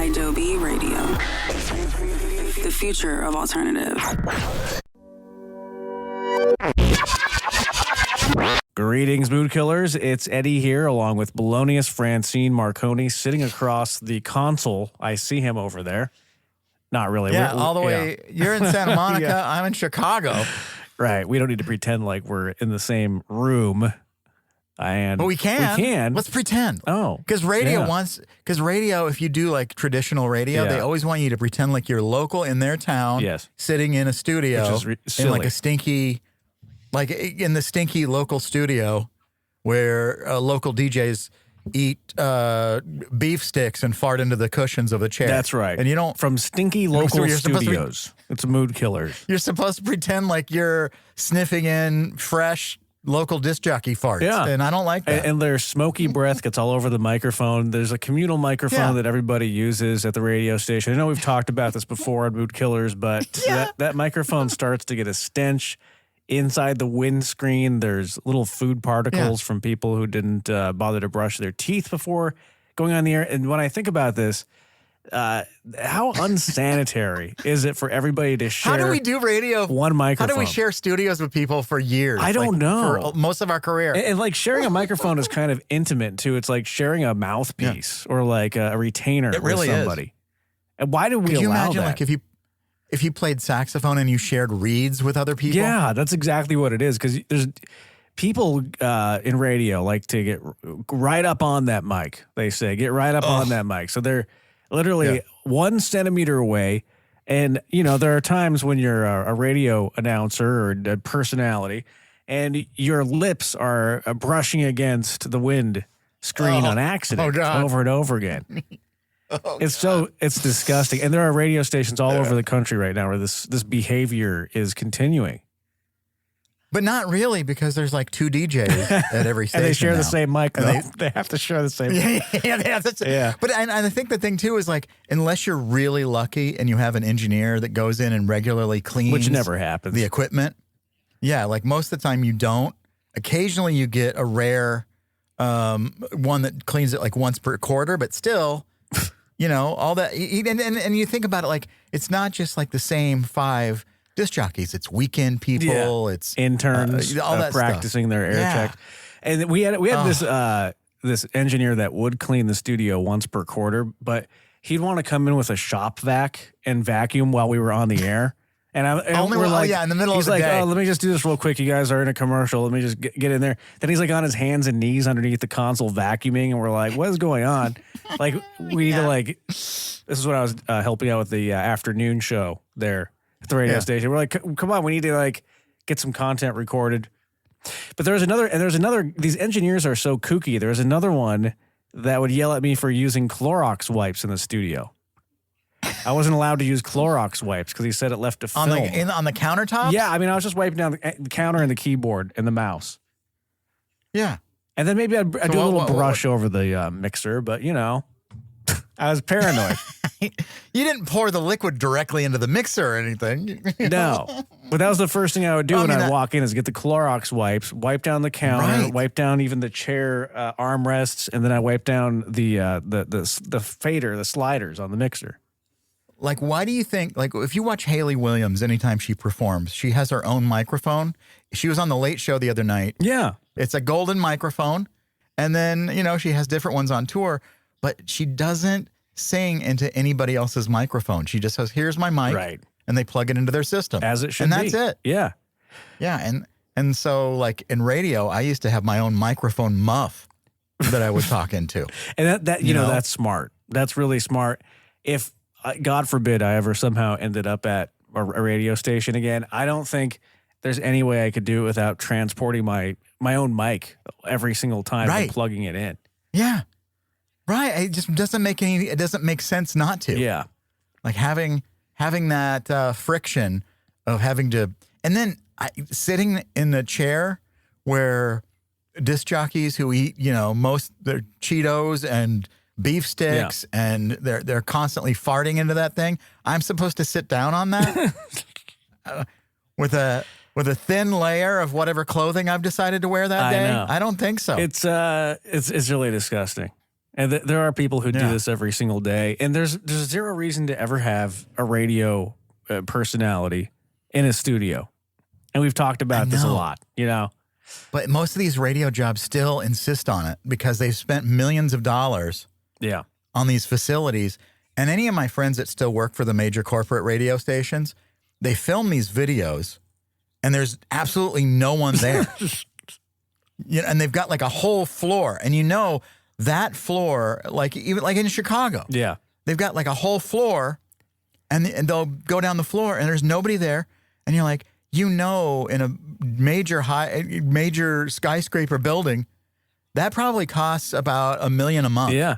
Adobe Radio. The future of alternative. Greetings, mood killers. It's Eddie here, along with Belonius Francine Marconi, sitting across the console. I see him over there. Not really. Yeah, all the way. Yeah. You're in Santa Monica. Yeah. I'm in Chicago. Right. We don't need to pretend like we're in the same room. But we can. We can. Let's pretend. Oh. Because radio, if you do like traditional radio, they always want you to pretend like you're local in their town, sitting in a studio, in like a stinky, like in the stinky local studio where local DJs eat beef sticks and fart into the cushions of the chair. That's right. And you don't. From stinky local studios. It's mood killers. You're supposed to pretend like you're sniffing in fresh local disc jockey farts. Yeah. And I don't like that. And their smoky breath gets all over the microphone. There's a communal microphone that everybody uses at the radio station. I know we've talked about this before on Mood Killers, but that microphone starts to get a stench inside the windscreen. There's little food particles from people who didn't bother to brush their teeth before going on the air. And when I think about this, how unsanitary is it for everybody to share? How do we do radio? One microphone. How do we share studios with people for years? I don't know. For most of our career. And like sharing a microphone is kind of intimate too. It's like sharing a mouthpiece or like a retainer with somebody. Is. And why do we allow that? Could you imagine like if you played saxophone and you shared reeds with other people? Yeah, that's exactly what it is. Because there's people in radio like to get right up on that mic. They say get right up on that mic. So they're literally 1 centimeter away. And, you know, there are times when you're a radio announcer or a personality and your lips are brushing against the wind screen on accident over and over again. It's disgusting. And there are radio stations all over the country right now where this behavior is continuing. But not really, because there's like 2 DJs at every station. And they share the same mic, though. They have to share the same mic. Yeah. But and I think the thing, too, is like, unless you're really lucky and you have an engineer that goes in and regularly cleans. Which never happens. The equipment. Yeah, like most of the time you don't. Occasionally you get a rare one that cleans it like once per quarter, but still, you know, all that. And you think about it like, it's not just like the same 5 disc jockeys. It's weekend people. It's interns all that practicing stuff. Their air checks. And we had this engineer that would clean the studio once per quarter, but he'd want to come in with a shop vac and vacuum while we were on the air. And we're like, in the middle of the day. He's like, oh, let me just do this real quick. You guys are in a commercial. Let me just get in there. Then he's like on his hands and knees underneath the console vacuuming. And we're like, what is going on? Like, we need to like, this is what I was helping out with the afternoon show there at the radio station. We're like, come on, we need to like get some content recorded. But there's another, these engineers are so kooky. There's another one that would yell at me for using Clorox wipes in the studio. I wasn't allowed to use Clorox wipes because he said it left a film. On the countertop? Yeah, I mean, I was just wiping down the counter and the keyboard and the mouse. Yeah. And then maybe I'd do a little brush over the mixer, but, you know, I was paranoid. You didn't pour the liquid directly into the mixer or anything. No. But that was the first thing I would do when I'd walk in is get the Clorox wipes, wipe down the counter, wipe down even the chair armrests, and then I wipe down the fader, the sliders on the mixer. Like, why do you think, like, if you watch Haley Williams anytime she performs, she has her own microphone. She was on the Late Show the other night. Yeah. It's a golden microphone. And then, you know, she has different ones on tour, but she doesn't sing into anybody else's microphone. She just says, here's my mic. Right. And they plug it into their system. As it should be. And that's it. Yeah. Yeah. And so, like, in radio, I used to have my own microphone muff that I would talk into. And that you know, that's smart. That's really smart. If, God forbid, I ever somehow ended up at a radio station again, I don't think there's any way I could do it without transporting my own mic every single time and plugging it in. Yeah. Right. It just doesn't make sense not to. Yeah. Like having that friction of having to, and then sitting in the chair where disc jockeys who eat, you know, most their Cheetos and beef sticks and they're constantly farting into that thing. I'm supposed to sit down on that with a thin layer of whatever clothing I've decided to wear that day. I know. I don't think so. It's really disgusting. And there are people who do this every single day. And there's zero reason to ever have a radio personality in a studio. And we've talked about this a lot, you know. But most of these radio jobs still insist on it because they've spent millions of dollars on these facilities. And any of my friends that still work for the major corporate radio stations, they film these videos and there's absolutely no one there. And they've got like a whole floor. And you know that floor, like even like in Chicago. Yeah. They've got like a whole floor and they'll go down the floor and there's nobody there. And you're like, you know, in a major skyscraper building, that probably costs about $1 million a month. Yeah.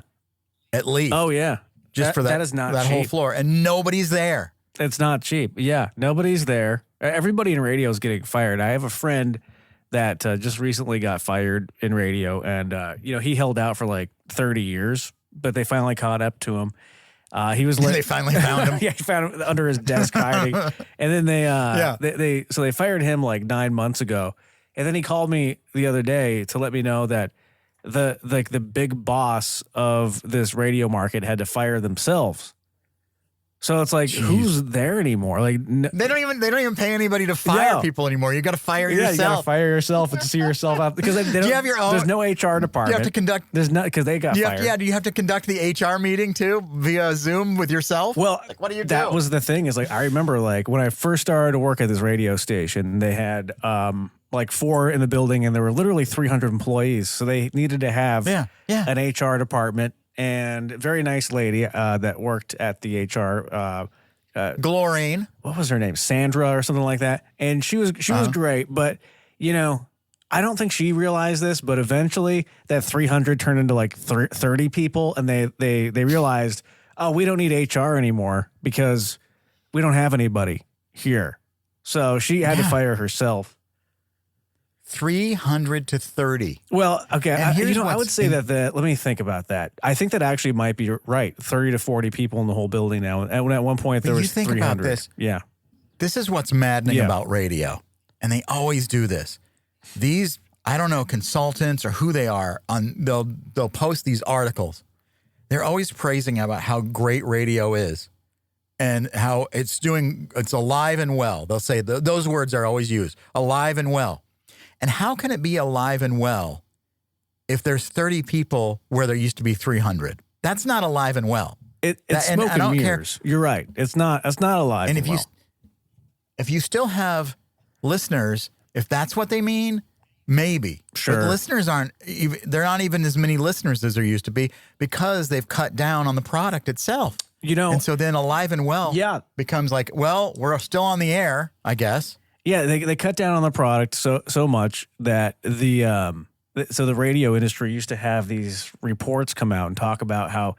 At least. Oh, yeah. Just for that is not that cheap. Whole floor. And nobody's there. It's not cheap. Yeah. Nobody's there. Everybody in radio is getting fired. I have a friend that just recently got fired in radio. And, you know, he held out for like 30 years, but they finally caught up to him. He was they finally found him. Yeah, he found him under his desk hiding. And then they fired him like 9 months ago. And then he called me the other day to let me know that the big boss of this radio market had to fire themselves. So it's like, who's there anymore? Like they don't even pay anybody to fire people anymore. You got to fire yourself. You got to fire yourself and see yourself out because they don't, do you have your own? There's no HR department. You have to conduct. There's not because they got fired. Do you have to conduct the HR meeting too via Zoom with yourself? Well, like, what do you do? That was the thing. Is like I remember like when I first started to work at this radio station, they had like 4 in the building, and there were literally 300 employees. So they needed to have an HR department. And a very nice lady that worked at the HR. Glorine. What was her name? Sandra or something like that. And she was great. But, you know, I don't think she realized this, but eventually that 300 turned into like 30 people. And they realized, oh, we don't need HR anymore because we don't have anybody here. So she had to fire herself. 300 to 30. Well, okay. I would say that let me think about that. I think that actually might be right. 30 to 40 people in the whole building now. And at one point there was 300. About this. Yeah. This is what's maddening about radio. And they always do this. These, I don't know, consultants or who they are, they'll post these articles. They're always praising about how great radio is and how it's alive and well. They'll say those words are always used, alive and well. And how can it be alive and well if there's 30 people where there used to be 300? That's not alive and well. It's smoke and mirrors. You're right. It's not alive and well. If you still have listeners, if that's what they mean, maybe. Sure. But the listeners they're not even as many listeners as there used to be because they've cut down on the product itself. You know. And so then alive and well becomes like, well, we're still on the air, I guess. Yeah, they cut down on the product so much that the radio industry used to have these reports come out and talk about how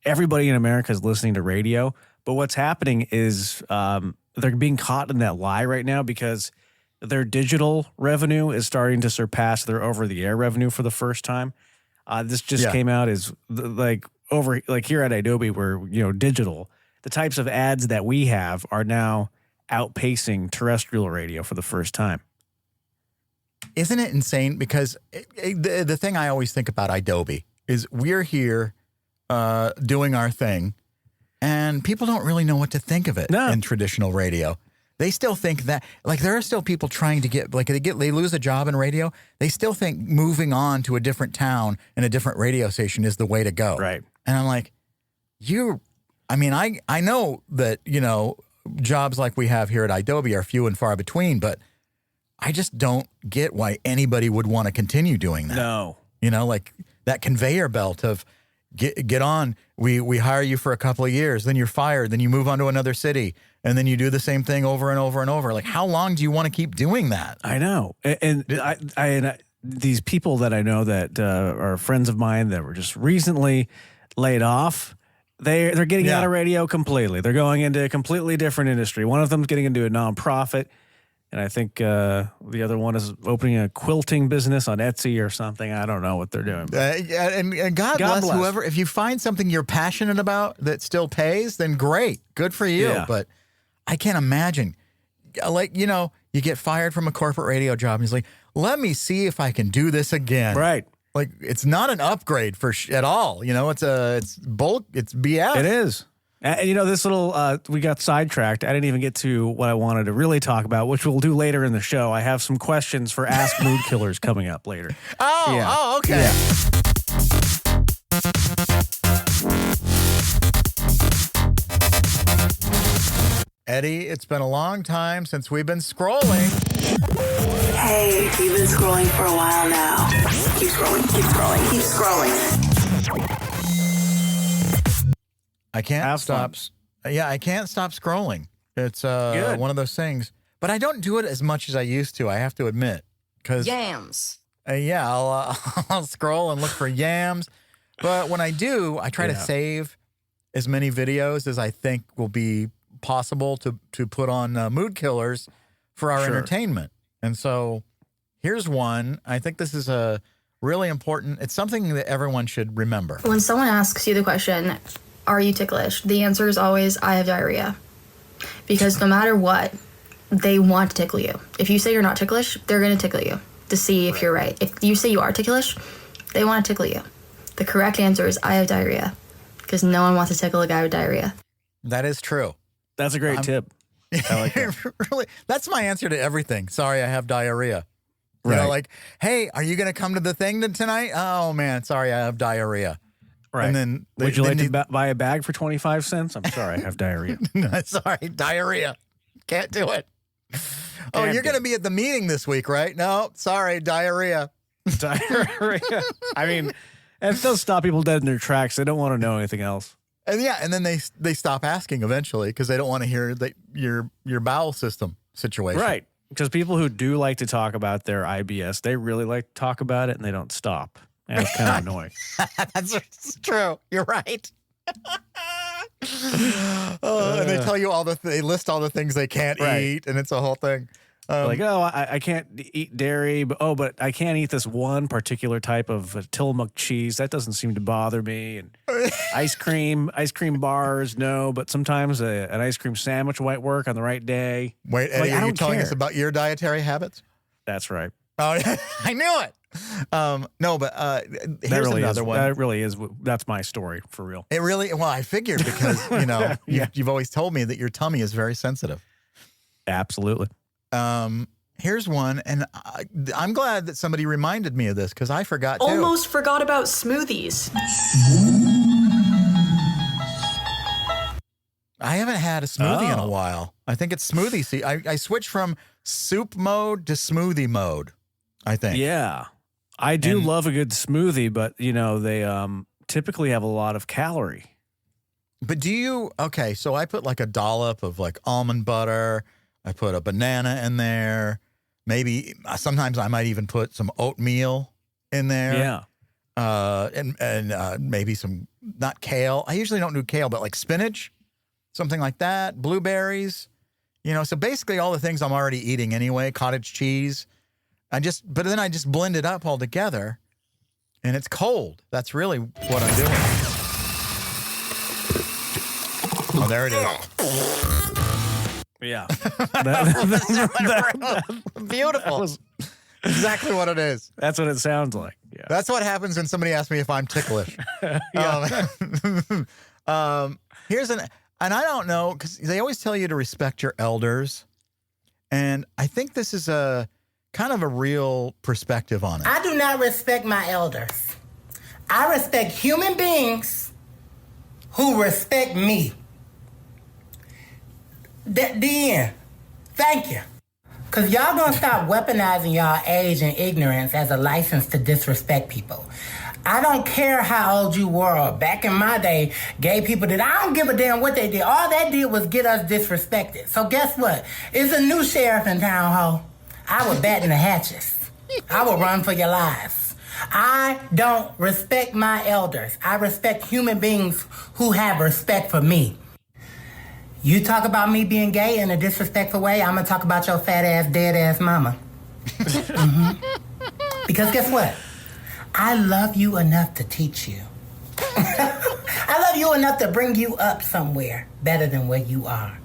everybody in America is listening to radio. But what's happening is they're being caught in that lie right now because their digital revenue is starting to surpass their over-the-air revenue for the first time. This just came out as here at Adobe, where digital, the types of ads that we have are now outpacing terrestrial radio for the first time. Isn't it insane? Because the thing I always think about Adobe is we're here doing our thing, and people don't really know what to think of it in traditional radio. They still think that, like, there are still people trying to they lose a job in radio. They still think moving on to a different town and a different radio station is the way to go. Right. And I'm like, I know that, jobs like we have here at Adobe are few and far between, but I just don't get why anybody would want to continue doing that. No. Like that conveyor belt of get on, we hire you for a couple of years, then you're fired, then you move on to another city, and then you do the same thing over and over and over. Like, how long do you want to keep doing that? I know. And these people that I know that are friends of mine that were just recently laid off, They're getting out of radio completely. They're going into a completely different industry. One of them's getting into a nonprofit, and I think the other one is opening a quilting business on Etsy or something. I don't know what they're doing. And God bless whoever. If you find something you're passionate about that still pays, then great. Good for you. Yeah. But I can't imagine. Like, you get fired from a corporate radio job, and he's like, let me see if I can do this again. Right. Like, it's not an upgrade at all. You know, it's BS. It is. And, you know, this little, we got sidetracked. I didn't even get to what I wanted to really talk about, which we'll do later in the show. I have some questions for Ask Mood Killers coming up later. Okay. Yeah. Eddie, it's been a long time since we've been scrolling. Hey, you've been scrolling for a while now. Keep scrolling, keep scrolling, keep scrolling. I can't stop. Yeah, I can't stop scrolling. It's one of those things. But I don't do it as much as I used to, I have to admit. Yams. I'll scroll and look for yams. But when I do, I try to save as many videos as I think will be possible to put on Mood Killers for our entertainment. And so here's one. I think this is a really important, it's something that everyone should remember. When someone asks you the question, are you ticklish? The answer is always, I have diarrhea. Because no matter what, they want to tickle you. If you say you're not ticklish, they're going to tickle you to see if you're right. If you say you are ticklish, they want to tickle you. The correct answer is, I have diarrhea. Because no one wants to tickle a guy with diarrhea. That is true. That's a great tip. I like that. Really, that's my answer to everything. Sorry, I have diarrhea. You know, like, hey, are you going to come to the thing tonight? Oh, man, sorry, I have diarrhea. Right. And then would you like to buy a bag for 25 cents? I'm sorry, I have diarrhea. Sorry, diarrhea. Can't do it. Oh, you're going to be at the meeting this week, right? No, sorry, diarrhea. Diarrhea. I mean, it does stop people dead in their tracks. They don't want to know anything else. And then they stop asking eventually because they don't want to hear your bowel system situation. Right. Because people who do like to talk about their IBS, they really like to talk about it and they don't stop. And it's kind of annoying. That's true. You're right. And they tell you they list all the things they can't eat, and it's a whole thing. Like, I can't eat dairy, but I can't eat this one particular type of Tillamook cheese. That doesn't seem to bother me. And ice cream bars, no, but sometimes an ice cream sandwich might work on the right day. Wait, Eddie, are you telling us about your dietary habits? That's right. Oh, I knew it. No, but here's another one. That really is. That's my story for real. It really. Well, I figured because you've always told me that your tummy is very sensitive. Absolutely. Here's one, and I'm glad that somebody reminded me of this because I forgot too. Almost forgot about smoothies. I haven't had a smoothie in a while. I think it's smoothie season. I switched from soup mode to smoothie mode, I think. Yeah. I do love a good smoothie, but, they typically have a lot of calorie. But okay, so I put like a dollop of like almond butter. I put a banana in there. Maybe sometimes I might even put some oatmeal in there. Yeah. And maybe some, not kale. I usually don't do kale, but like spinach, something like that. Blueberries, so basically all the things I'm already eating anyway, cottage cheese. But then I just blend it up all together and it's cold. That's really what I'm doing. Oh, there it is. Yeah. Beautiful. That was exactly what it is. That's what it sounds like. Yeah. That's what happens when somebody asks me if I'm ticklish. And I don't know, because they always tell you to respect your elders. And I think this is a kind of a real perspective on it. I do not respect my elders. I respect human beings who respect me. The end. Thank you. Because y'all gonna stop weaponizing y'all age and ignorance as a license to disrespect people. I don't care how old you were. Back in my day, gay people did. I don't give a damn what they did. All that did was get us disrespected. So guess what? It's a new sheriff in town, ho. I would bat in the hatches. I would run for your lives. I don't respect my elders. I respect human beings who have respect for me. You talk about me being gay in a disrespectful way, I'm going to talk about your fat ass, dead ass mama. Because guess what? I love you enough to teach you. I love you enough to bring you up somewhere better than where you are.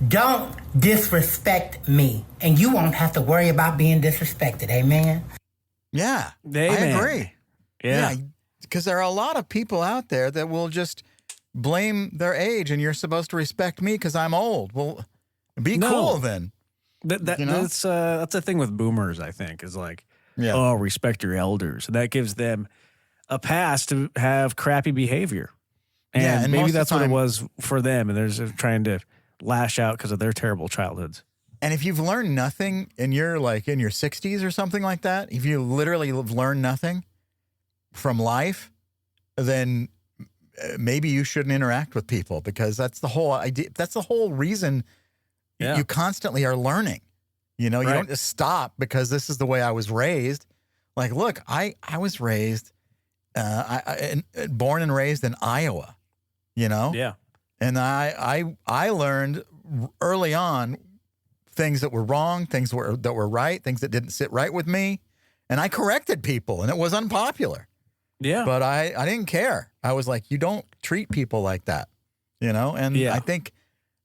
Don't disrespect me, and you won't have to worry about being disrespected. Amen? Yeah, Amen. I agree. Yeah. Because there are a lot of people out there that will just blame their age, and you're supposed to respect me because I'm old. Well, be cool then. That's the thing with boomers, I think, is like, Yeah. oh, respect your elders. That gives them a pass to have crappy behavior. And, Yeah, and most maybe of the that's what it time- was for them, and they're just trying to lash out because of their terrible childhoods. And if you've learned nothing and you're like in your 60s or something like that, if you literally have learned nothing from life, then maybe you shouldn't interact with people, because that's the whole idea. That's the whole reason you constantly are learning. You know, you Right. don't just stop because this is the way I was raised. Like, look, I was raised, born and raised in Iowa, you know? Yeah. And I learned early on things that were wrong, things that were right, things that didn't sit right with me. And I corrected people, and it was unpopular. Yeah. But I didn't care. I was like, you don't treat people like that, you know? And Yeah. I think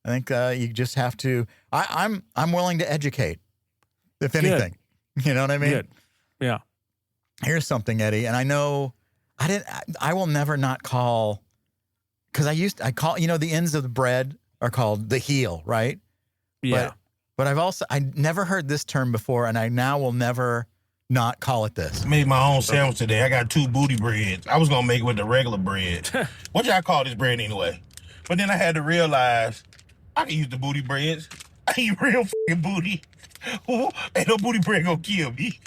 you just have to, I'm willing to educate, if anything. You know what I mean? Good. Yeah. Here's something, Eddie, and I know I will never not call, because I call, you know, the ends of the bread are called the heel, right? Yeah. But I never heard this term before, and I now will never not call it this. Made my own sandwich today. I got 2 booty breads. I was gonna make it with the regular bread. What y'all call this bread anyway? But then I had to realize I can use the booty breads. I eat real fucking booty. Ooh, ain't no booty bread gonna kill me.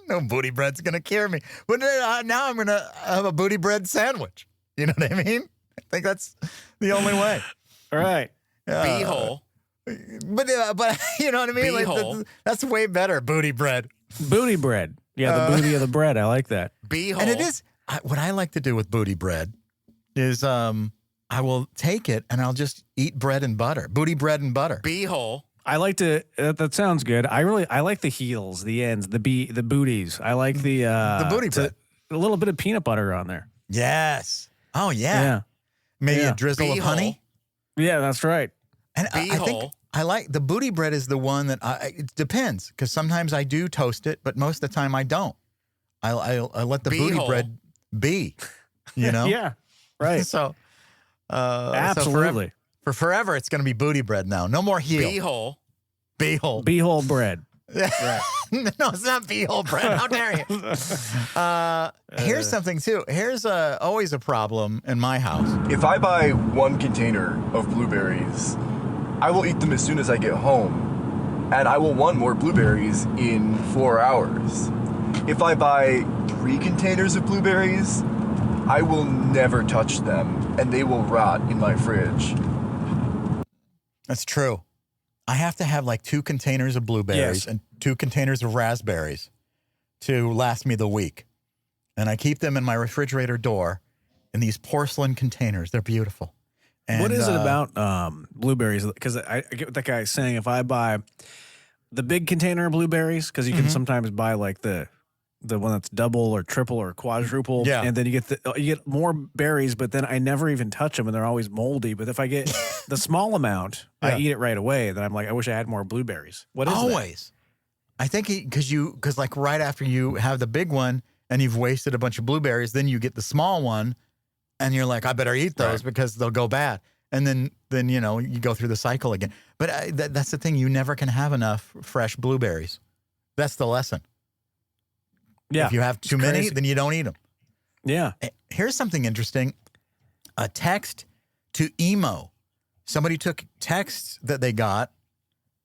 No booty bread's gonna cure me. But now I'm gonna have a booty bread sandwich. You know what I mean? I think that's the only way. All right. Beehole. But you know what I mean? Beehole. That's way better, booty bread. Booty bread. Yeah, the booty of the bread. I like that. Beehole. And it is what I like to do with booty bread is I will take it and I'll just eat bread and butter, booty bread and butter. Beehole. I like to. That sounds good. I like the heels, the ends, the booties. I like the booty bread. A little bit of peanut butter on there. Yes. Oh yeah. Yeah. Maybe Yeah. a drizzle of Beehole. honey. Yeah, that's right. And I think Beehole. I like the booty bread is the one that it depends, because sometimes I do toast it, but most of the time I don't. I let the booty Beehole. bread be, you know? Yeah. Right. So, Absolutely. for forever, it's going to be booty bread now. No more heel. Beehole. Beehole. Beehole bread. No, it's not beehole bread. How dare you? Here's something, too. Here's always a problem in my house. If I buy 1 container of blueberries, I will eat them as soon as I get home, and I will want more blueberries in 4 hours. If I buy 3 containers of blueberries, I will never touch them, and they will rot in my fridge. That's true. I have to have like 2 containers of blueberries Yes. and 2 containers of raspberries to last me the week. And I keep them in my refrigerator door in these porcelain containers. They're beautiful. And, What is it about blueberries? Because I get what that guy's saying. If I buy the big container of blueberries, because you can sometimes buy like the one that's double or triple or quadruple, Yeah. and then you get more berries, but then I never even touch them, and they're always moldy. But if I get the small amount, Yeah. I eat it right away. Then I'm like, I wish I had more blueberries. What is that? Always. I think because like right after you have the big one and you've wasted a bunch of blueberries, then you get the small one and you're like, I better eat those because they'll go bad. And then you know, you go through the cycle again. But that's the thing. You never can have enough fresh blueberries. That's the lesson. Yeah. If you have too many, then you don't eat them. Yeah. Here's something interesting. A text to emo. Somebody took texts that they got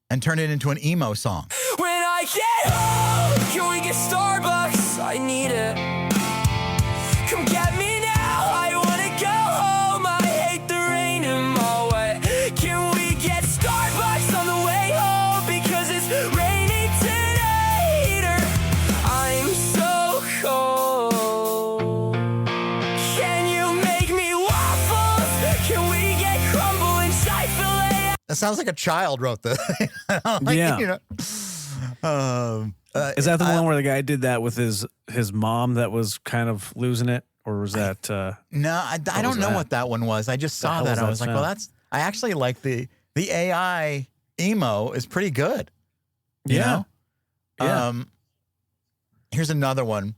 and turned it into an emo song. When I get home, can we get Starbucks? I need it. Come get me now. I wanna go home. I hate the rain and my wet. Can we get Starbucks on the way home? Because it's raining tonight. Or I'm so cold. Can you make me waffles? Can we get crumble and Chick-fil-A? That sounds like a child wrote this. Like, Yeah. You know. Is that the one where the guy did that with his mom that was kind of losing it? Or was that No, I don't was know that? what that one was. I just saw hell that. was I that was like, sound? well, I actually like the AI emo is pretty good. You know? Yeah. Here's another one.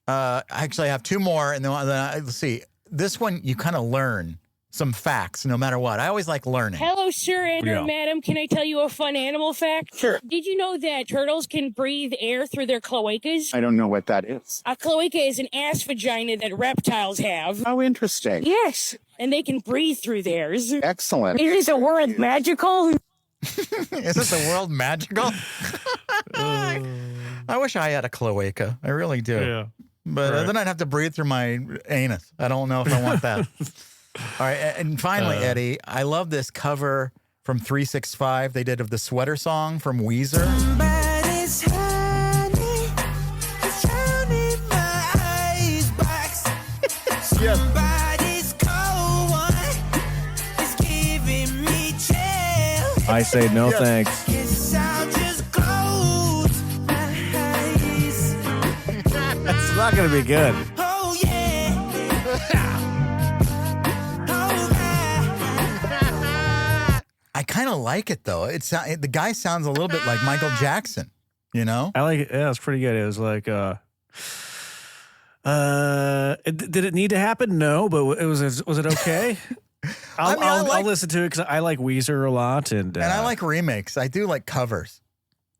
I actually have two more, and then let's see. This one, you kind of learn some facts no matter what. I always like learning. Hello, sir and madam. Can I tell you a fun animal fact? Sure. Did you know that turtles can breathe air through their cloacas? I don't know what that is. A cloaca is an ass vagina that reptiles have. How interesting. Yes, and they can breathe through theirs. Excellent. Is the word magical? Isn't the world magical? I wish I had a cloaca. I really do. Yeah. But then I'd have to breathe through my anus. I don't know if I want that. All right. And finally, Eddie, I love this cover from 365 they did of the Sweater Song from Weezer. I say no thanks. That's not going to be good. I kind of like it though. The guy sounds a little bit like Michael Jackson, you know? I like it. Yeah, it's pretty good. It was like, did it need to happen? No, but was it okay? I'll listen to it because I like Weezer a lot, and I like remakes. I do like covers.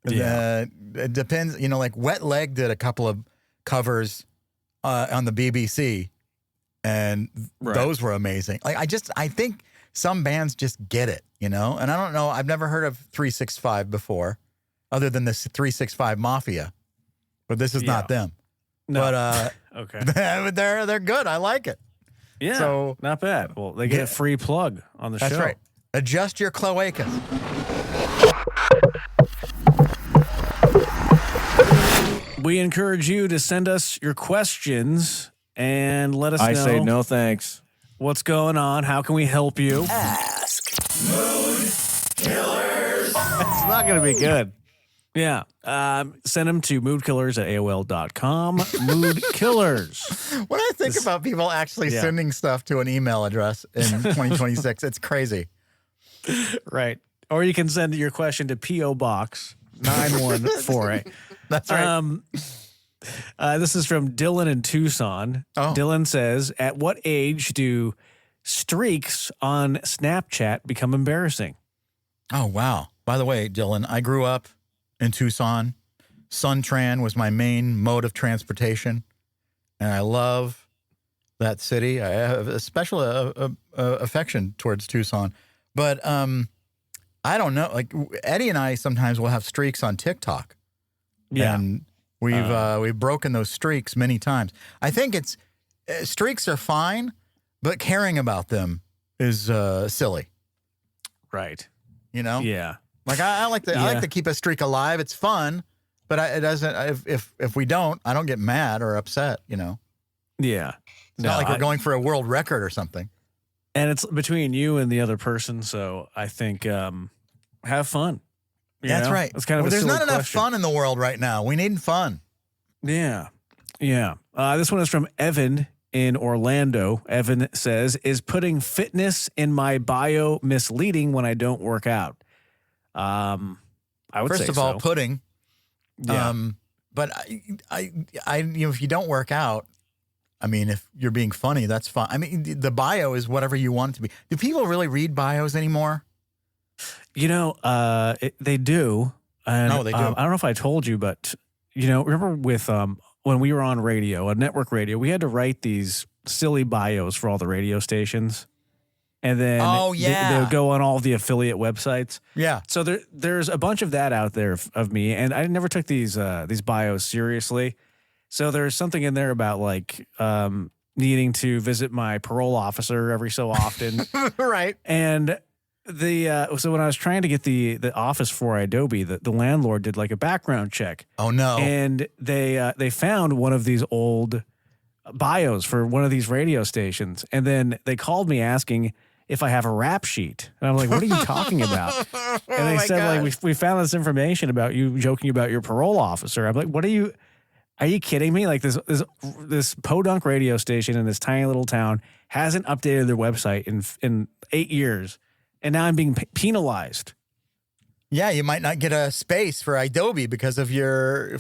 Yeah. It depends. You know, like Wet Leg did a couple of covers on the BBC, and those were amazing. Like I think some bands just get it, you know. And I don't know. I've never heard of 365 before, other than this 365 Mafia, but this is not them. No. But okay, they're good. I like it. Yeah, so not bad. Well, they get a free plug on the show. That's right. Adjust your cloacas. We encourage you to send us your questions and let us know. I say no thanks. What's going on? How can we help you? Ask Mood Killers. It's not going to be good. Yeah. Send them to moodkillers@aol.com. Mood Killers. When I think about people actually sending stuff to an email address in 2026, it's crazy. Right. Or you can send your question to P.O. Box 9148. That's right. This is from Dylan in Tucson. Oh. Dylan says, at what age do streaks on Snapchat become embarrassing? Oh, wow. By the way, Dylan, I grew up in Tucson. Suntran was my main mode of transportation, and I love that city. I have a special affection towards Tucson. But I don't know. Like Eddie and I sometimes will have streaks on TikTok. Yeah. And we've broken those streaks many times. I think it's streaks are fine, but caring about them is silly. Right. You know? Yeah. Like I like to keep a streak alive. It's fun, but it doesn't. If we don't, I don't get mad or upset. You know. Yeah. It's not like we're going for a world record or something. And it's between you and the other person, so I think have fun. That's right. It's kind of there's not enough question. fun in the world right now. We need fun. Yeah. Yeah. This one is from Evan in Orlando. Evan says, is putting fitness in my bio misleading when I don't work out? I would say First of all, so. pudding. Yeah. But I if you don't work out, I mean, if you're being funny, that's fine. I mean, the bio is whatever you want it to be. Do people really read bios anymore? You know, they do. And, they do. I don't know if I told you, but, you know, remember with when we were on radio, on network radio, we had to write these silly bios for all the radio stations. And then they would go on all the affiliate websites. Yeah. So there's a bunch of that out there of me, and I never took these bios seriously. So there's something in there about like needing to visit my parole officer every so often. Right. And so when I was trying to get the office for Adobe, the landlord did like a background check. Oh no. And they found one of these old bios for one of these radio stations, and then they called me asking if I have a rap sheet. And I'm like, what are you talking about? And they said, like, we found this information about you joking about your parole officer. I'm like, are you kidding me? Like this podunk radio station in this tiny little town hasn't updated their website in 8 years. And now I'm being penalized. Yeah, you might not get a space for Adobe because of your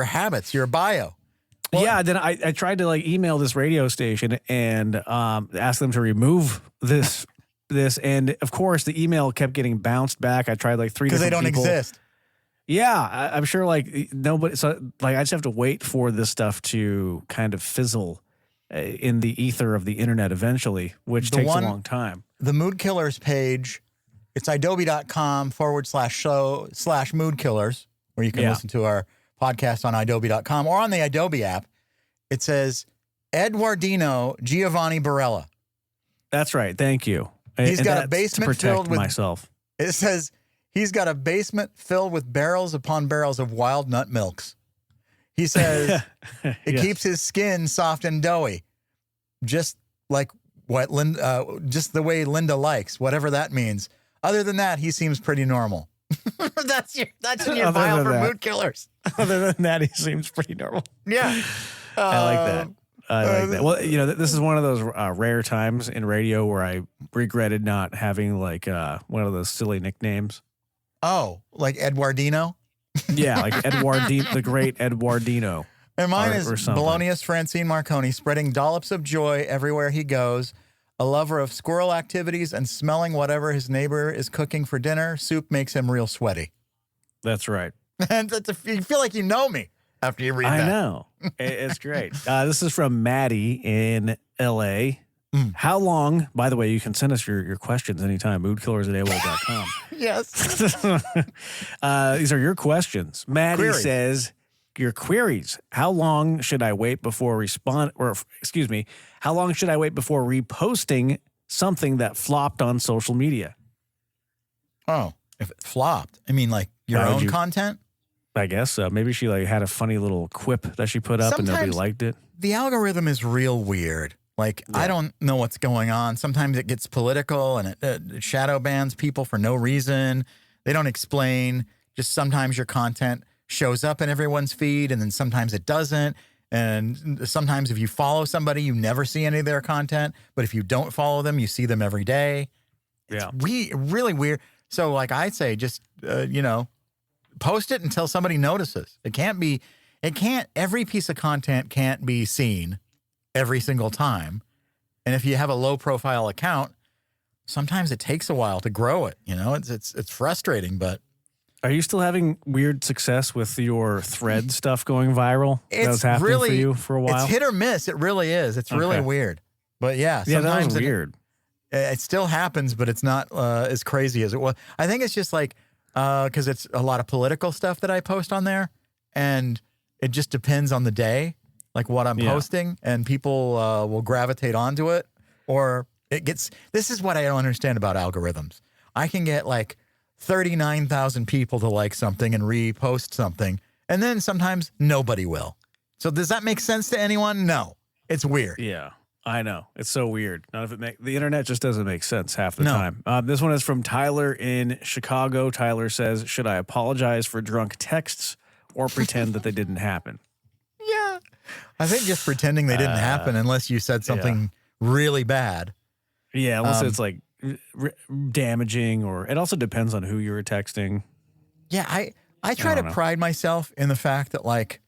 habits, your bio. Yeah, then I tried to like email this radio station and ask them to remove this, and of course the email kept getting bounced back. I tried like 3 different people. Because they don't exist. Yeah, I'm sure like nobody. So like I just have to wait for this stuff to kind of fizzle in the ether of the internet eventually, which takes a long time. The Mood Killers page, it's adobe.com/show/mood killers, where you can listen to our podcast on adobe.com or on the Adobe app. It says Eduardino Giovanni Barella. That's right. Thank you. He's got a basement filled with myself. It says he's got a basement filled with barrels upon barrels of wild nut milks. He says it keeps his skin soft and doughy, just like what just the way Linda likes, whatever that means. Other than that, he seems pretty normal. that's your file for Mood Killers. Other than that, he seems pretty normal. Yeah. I like that. I like that. Well, this is one of those rare times in radio where I regretted not having like one of those silly nicknames. Oh, like Eduardino? Yeah, like Eduardino, the great Eduardino. And mine is Bolognius Francine Marconi, spreading dollops of joy everywhere he goes. A lover of squirrel activities and smelling whatever his neighbor is cooking for dinner. Soup makes him real sweaty. That's right. And you feel like you know me after you read that. I know. It's great. This is from Maddie in L.A. How long, by the way, you can send us your questions anytime, moodkillers@AOL.com. Yes. These are your questions. Maddie says, your queries. How long should I wait before how long should I wait before reposting something that flopped on social media? Oh, if it flopped, I mean like your own content? I guess so. Maybe she like had a funny little quip that she put up and nobody liked it. The algorithm is real weird. Like, I don't know what's going on. Sometimes it gets political and it shadow bans people for no reason. They don't explain. Just sometimes your content shows up in everyone's feed and then sometimes it doesn't. And sometimes if you follow somebody, you never see any of their content. But if you don't follow them, you see them every day. It's really weird. So like I say, just, post it until somebody notices. Every piece of content can't be seen every single time. And if you have a low profile account, sometimes it takes a while to grow it. It's frustrating, but. Are you still having weird success with your thread stuff going viral? That was happening for you for a while? It's hit or miss. It really is. It's really weird. But yeah, sometimes that was weird. It still happens, but it's not as crazy as it was. I think it's just like, because it's a lot of political stuff that I post on there, and it just depends on the day, like what I'm posting, and people will gravitate onto it, or it gets. This is what I don't understand about algorithms. I can get like 39,000 people to like something and repost something, and then sometimes nobody will. So does that make sense to anyone? No. It's weird. Yeah, I know. It's so weird. The internet just doesn't make sense half the time. This one is from Tyler in Chicago. Tyler says, should I apologize for drunk texts or pretend that they didn't happen? Yeah. I think just pretending they didn't happen unless you said something really bad. Yeah, unless it's like damaging, or it also depends on who you were texting. Yeah, I try to pride myself in the fact that like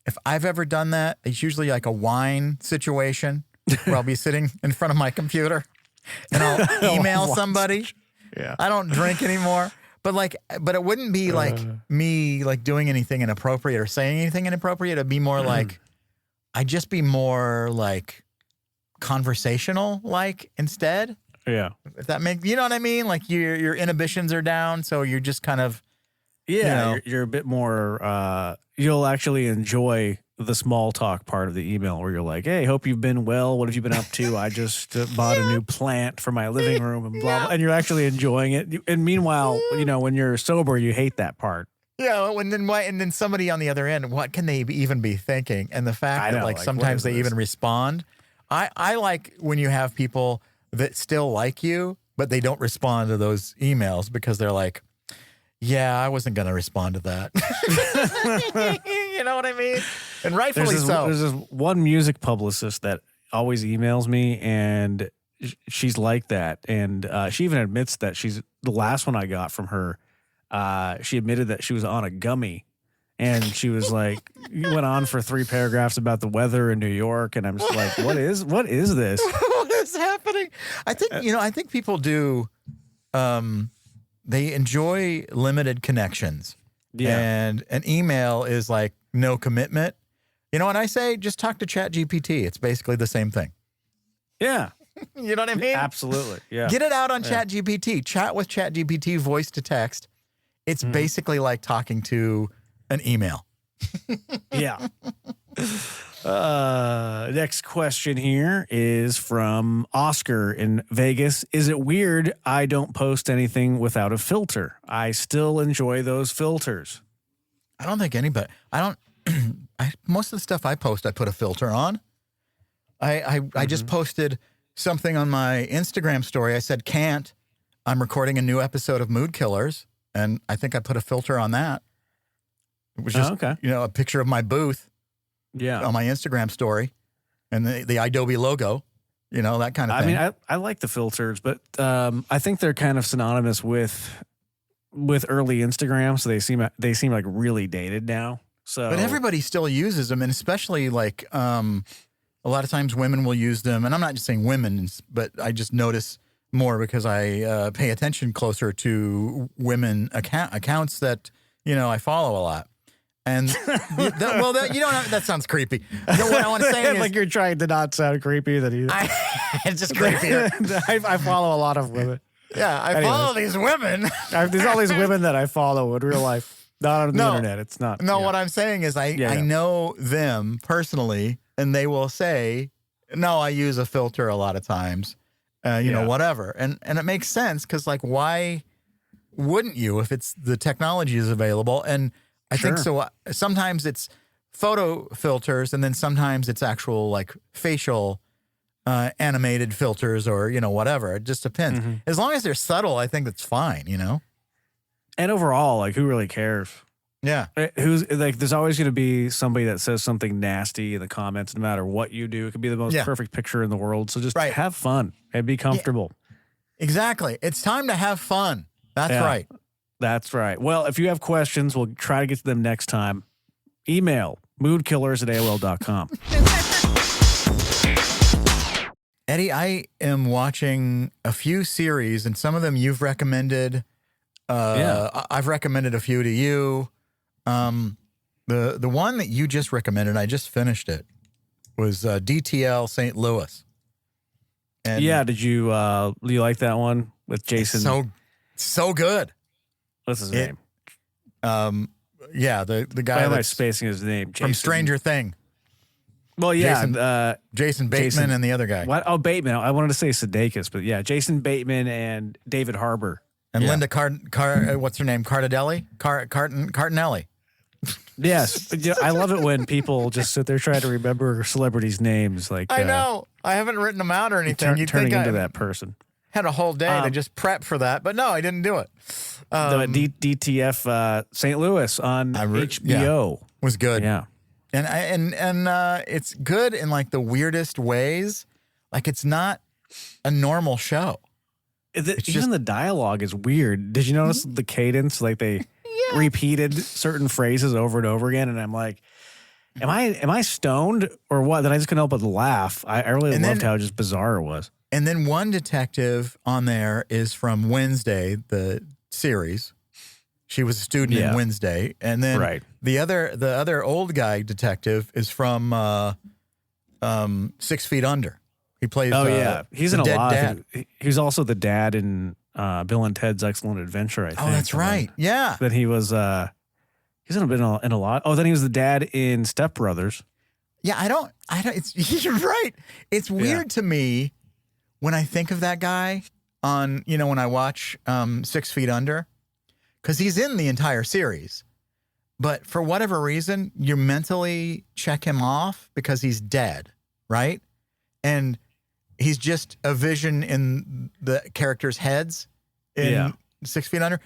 if I've ever done that, it's usually like a wine situation where I'll be sitting in front of my computer and I'll email somebody. Yeah. I don't drink anymore. But it wouldn't be like me like doing anything inappropriate or saying anything inappropriate. It'd be more like I'd just be more like conversational like instead. Yeah. If that makes, you know what I mean? Like your inhibitions are down, so you're just kind of, you're a bit more, you'll actually enjoy the small talk part of the email where you're like, hey, hope you've been well. What have you been up to? I just bought a new plant for my living room and blah, blah. And you're actually enjoying it. And meanwhile, when you're sober, you hate that part. Yeah. And then somebody on the other end, what can they even be thinking? And the fact that sometimes they even respond. I like when you have people that still like you, but they don't respond to those emails because they're like, yeah, I wasn't going to respond to that. You know what I mean? And rightfully so. There's this one music publicist that always emails me, and she's like that. And she even admits that the last one I got from her, she admitted that she was on a gummy And she was like, you went on for 3 paragraphs about the weather in New York. And I'm just like, what is this? What is happening? I think people do, they enjoy limited connections. Yeah. And an email is like no commitment. You know what I say? Just talk to ChatGPT. It's basically the same thing. Yeah. You know what I mean? Absolutely. Yeah. Get it out on ChatGPT. Chat with ChatGPT, voice to text. It's basically like talking to an email. Yeah. Next question here is from Oscar in Vegas. Is it weird I don't post anything without a filter? I still enjoy those filters. I don't think anybody, most of the stuff I post, I put a filter on. I just posted something on my Instagram story. I said, can't. I'm recording a new episode of Mood Killers. And I think I put a filter on that. It was just, a picture of my booth on my Instagram story and the Adobe logo, that kind of thing. I mean, I like the filters, but I think they're kind of synonymous with early Instagram. So they seem like really dated now. So, but everybody still uses them. And especially like a lot of times women will use them. And I'm not just saying women, but I just notice more because I pay attention closer to women accounts that, I follow a lot. And that sounds creepy. What I want to say is, like you're trying to not sound creepy. It's just creepier. I follow a lot of women. Yeah, I follow these women. There's all these women that I follow in real life, not on the internet. It's not. No, what I'm saying is I know them personally, and they will say, no, I use a filter a lot of times, whatever. And it makes sense because, like, why wouldn't you if it's the technology is available? And I think so. Sometimes it's photo filters, and then sometimes it's actual like facial animated filters or, whatever. It just depends. As long as they're subtle, I think that's fine, And overall, like, who really cares? Yeah. Who's like, there's always going to be somebody that says something nasty in the comments, no matter what you do. It could be the most perfect picture in the world. So just have fun and be comfortable. Yeah. Exactly. It's time to have fun. That's right. That's right. Well, if you have questions, we'll try to get to them next time. Email moodkillers@AOL.com. Eddie, I am watching a few series, and some of them you've recommended. I've recommended a few to you. The one that you just recommended, I just finished it, was DTL St. Louis. And did you like that one with Jason? So good. What's his name? The guy. Why am I spacing his name? From Stranger Thing. Well, yeah, Jason Bateman and the other guy. What? Oh, Bateman. I wanted to say Sudeikis, but yeah, Jason Bateman and David Harbour. And Linda what's her name? Cardinelli. Yes. I love it when people just sit there trying to remember celebrities' names. Like, I know. I haven't written them out or anything. Turning into that person. Had a whole day to just prep for that, but no, I didn't do it. DTF St. Louis on HBO was good. Yeah, and it's good in like the weirdest ways. Like it's not a normal show. Even the dialogue is weird. Did you notice the cadence? Like they repeated certain phrases over and over again, and I'm like, am I stoned or what? That I just couldn't help but laugh. I really loved how just bizarre it was. And then one detective on there is from Wednesday, the series. She was a student in Wednesday. And then the other old guy detective is from 6 Feet Under. He plays he's in a lot. Dad. He's also the dad in Bill and Ted's Excellent Adventure, I think. Oh, that's right. Yeah. Then he was he's in a lot. Oh, then he was the dad in Step Brothers. Yeah, I don't you're right. It's weird to me when I think of that guy on, when I watch 6 Feet Under, because he's in the entire series. But for whatever reason, you mentally check him off because he's dead, right? And he's just a vision in the characters' heads in 6 Feet Under.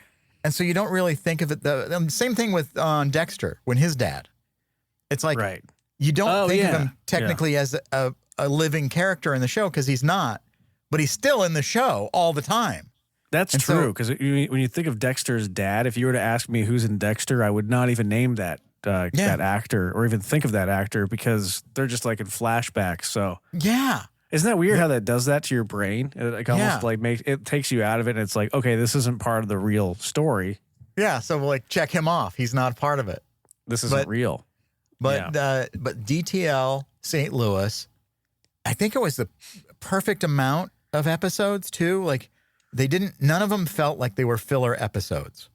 And so you don't really think of it. The same thing with Dexter, when his dad. It's like you don't think of him technically as a living character in the show because he's not. But he's still in the show all the time. That's true, because when you think of Dexter's dad, if you were to ask me who's in Dexter, I would not even name that that actor or even think of that actor because they're just like in flashbacks. So Yeah. isn't that weird how that does that to your brain? It like almost like it takes you out of it. And it's like, okay, this isn't part of the real story. Yeah. So like check him off. He's not part of it. This isn't real. But DTL St. Louis, I think it was the perfect amount of episodes too. Like none of them felt like they were filler episodes.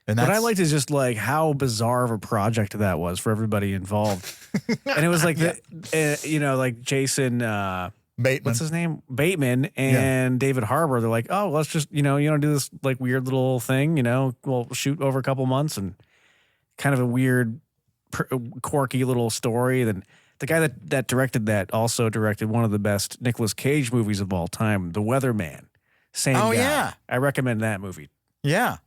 And what I liked is just like how bizarre of a project that was for everybody involved. And it was like, like Jason Bateman. What's his name? Bateman and David Harbour. They're like, oh, let's just, you don't do this like weird little thing, we'll shoot over a couple months and kind of a weird, quirky little story. Then the guy that directed that also directed one of the best Nicolas Cage movies of all time, The Weatherman. Same guy. Yeah. I recommend that movie. Yeah.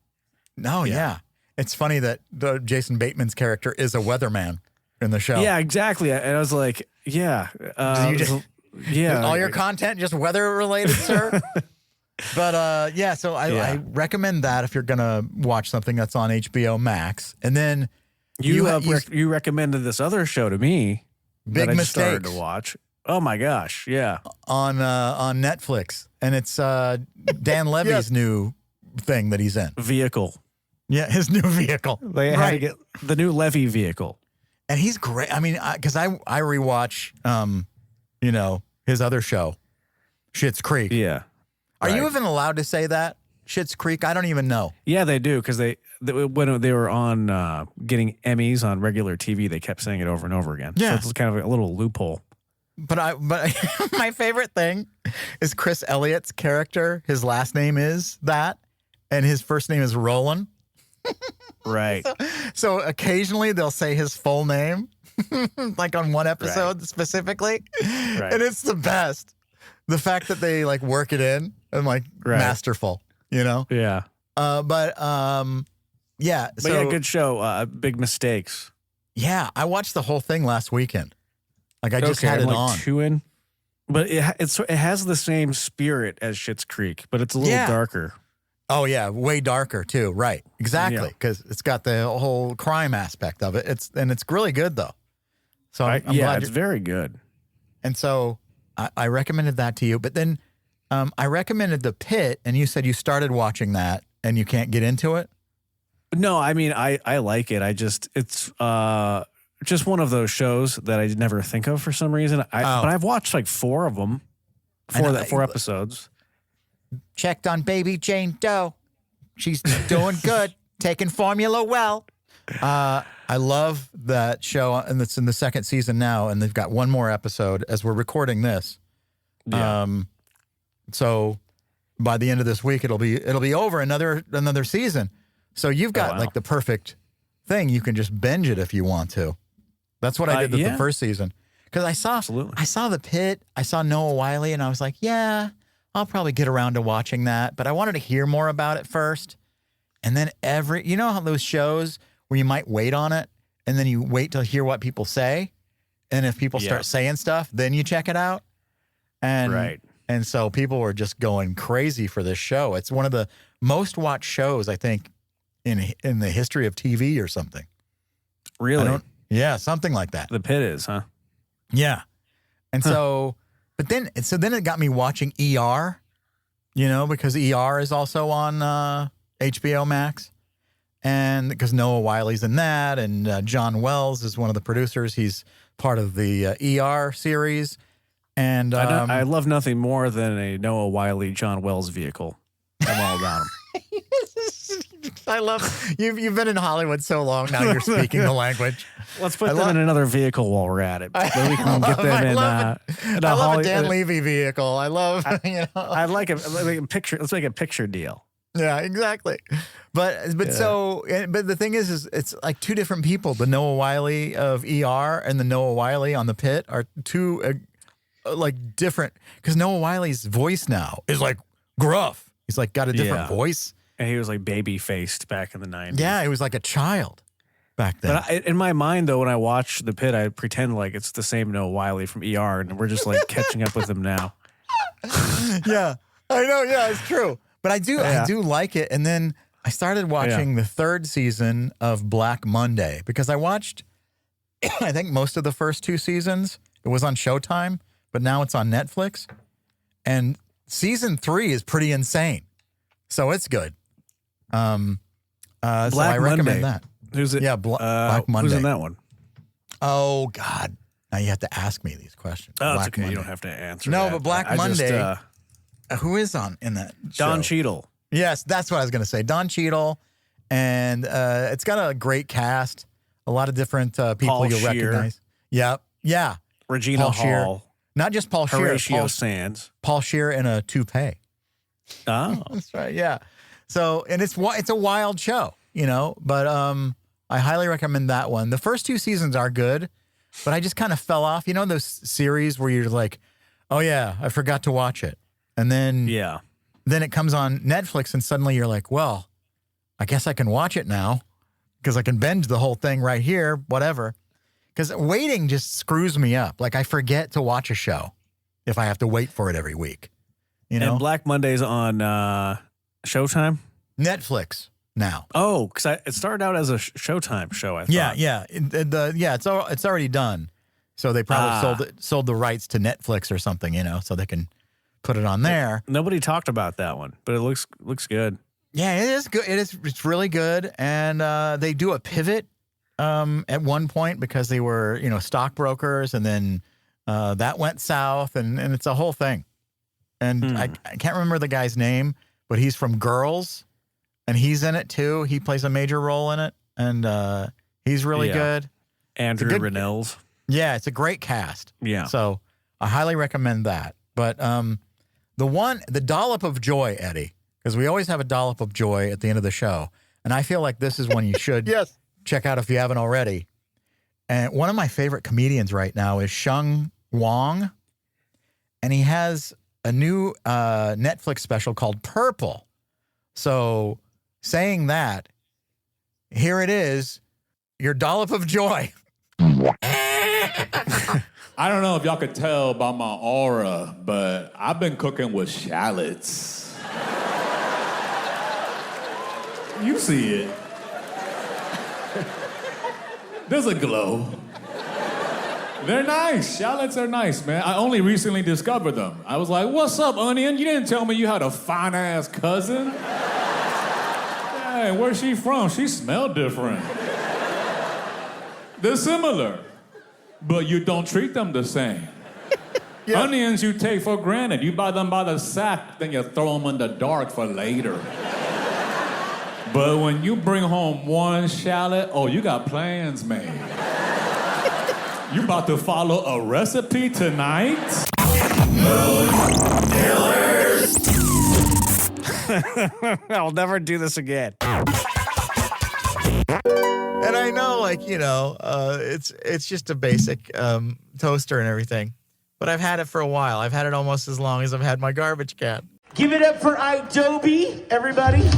No, yeah. It's funny that Jason Bateman's character is a weatherman in the show. Yeah, exactly. And I was like, yeah. All your content just weather related, sir? But so I recommend that if you're going to watch something that's on HBO Max. And then you recommended this other show to me. Big that I Mistakes. Started to watch. Oh my gosh, yeah. On Netflix. And it's Dan Levy's new thing that he's in. Vehicle. Yeah, his new vehicle. They had to get the new Levy vehicle. And he's great. I mean, because I rewatch, his other show, Schitt's Creek. Yeah. Are you even allowed to say that? Schitt's Creek? I don't even know. Yeah, they do because when they were on getting Emmys on regular TV, they kept saying it over and over again. Yeah. So it's kind of a little loophole. But my favorite thing is Chris Elliott's character. His last name is that, and his first name is Roland. Right. So occasionally they'll say his full name, like on one episode specifically, and it's the best. The fact that they like work it in and like masterful, Yeah. But good show. Big Mistakes. Yeah, I watched the whole thing last weekend. Like I just had it on. Two in. But it has the same spirit as Schitt's Creek, but it's a little darker. Oh yeah, way darker too. Right, exactly, because it's got the whole crime aspect of it. It's really good though. So I'm glad it's very good. And so I recommended that to you, but then I recommended The Pit, and you said you started watching that and you can't get into it. No, I mean I like it. It's just one of those shows that I never think of for some reason. But I've watched like 4 of them, 4 episodes. Checked on baby Jane Doe. She's doing good, taking formula well. I love that show, and it's in the 2nd season now, and they've got one more episode as we're recording this. Yeah. So by the end of this week, it'll be over another season. So you've got like the perfect thing. You can just binge it if you want to. That's what I did with the first season. Because I saw The Pit, I saw Noah Wyle, and I was like, yeah, I'll probably get around to watching that. But I wanted to hear more about it first. And then you know how those shows where you might wait on it and then you wait to hear what people say. And if people start saying stuff, then you check it out. And so people were just going crazy for this show. It's one of the most watched shows, I think, in the history of TV or something. Really? Yeah, something like that. The Pit is, huh? Yeah. And so, but then it got me watching ER, because ER is also on HBO Max. And because Noah Wiley's in that, and John Wells is one of the producers. He's part of the ER series. And I love nothing more than a Noah Wyle, John Wells vehicle. I'm all about him. I love you've been in Hollywood so long now. You're speaking the language. Let's put them in another vehicle while we're at it. So we can get them in. I love a Dan Levy vehicle. I love. I like a picture. Let's make a picture deal. Yeah, exactly. But the thing is it's like 2 different people. The Noah Wyle of ER and the Noah Wyle on The Pit are 2 like different. Because Noah Wiley's voice now is like gruff. He's like got a different voice. And he was like baby faced back in the 90s. Yeah, he was like a child back then. But in my mind, though, when I watch The Pit, I pretend like it's the same Noah Wyle from ER, and we're just like catching up with him now. Yeah, I know. Yeah, it's true. But I do like it. And then I started watching the 3rd season of Black Monday because I watched, I think, most of the first 2 seasons. It was on Showtime, but now it's on Netflix. And season 3 is pretty insane. So it's good. So I recommend that. Who's it? Yeah, Black Monday. Who's in that one? Oh, God. Now you have to ask me these questions. Oh, it's Black okay. Monday. You don't have to answer No, that. but Black Monday, who is in that show? Don Cheadle. Yes, that's what I was going to say. Don Cheadle. And it's got a great cast. A lot of different people Paul you'll Scheer. recognize. Yeah. Yeah. Regina Paul Hall. Scheer. Not just Paul Scheer. Horatio Sands. Paul Scheer in a toupee. Oh. That's right. Yeah. So, and it's a wild show, but I highly recommend that one. The first 2 seasons are good, but I just kind of fell off. Those series where you're like, oh yeah, I forgot to watch it. And then, then it comes on Netflix and suddenly you're like, well, I guess I can watch it now because I can binge the whole thing right here, whatever. Because waiting just screws me up. Like I forget to watch a show if I have to wait for it every week. And Black Monday's on Showtime? Netflix now. Oh, because it started out as a Showtime show, I thought. Yeah. It's already done. So they probably sold the rights to Netflix or something, so they can put it on there. Nobody talked about that one, but it looks good. Yeah, it is good. It's really good. And they do a pivot at one point because they were, stockbrokers, and then that went south, and it's a whole thing. And I can't remember the guy's name, but he's from Girls, and he's in it too. He plays a major role in it, and he's really good. Andrew Rannells. Yeah, it's a great cast. Yeah. So I highly recommend that. But the Dollop of Joy, Eddie, because we always have a Dollop of Joy at the end of the show, and I feel like this is one you should check out if you haven't already. And one of my favorite comedians right now is Sheng Wong, and he has a new Netflix special called Purple. So saying that, here it is, your Dollop of Joy. I don't know if y'all could tell by my aura, but I've been cooking with shallots. You see it. There's a glow. They're nice. Shallots are nice, man. I only recently discovered them. I was like, what's up, Onion? You didn't tell me you had a fine-ass cousin. Hey, where's she from? She smelled different. They're similar, but you don't treat them the same. Onions you take for granted. You buy them by the sack, then you throw them in the dark for later. But when you bring home one shallot, oh, you got plans made. You about to follow a recipe tonight? Mood killers. I'll never do this again. And I know, it's just a basic toaster and everything. But I've had it for a while. I've had it almost as long as I've had my garbage can. Give it up for Adobe, everybody.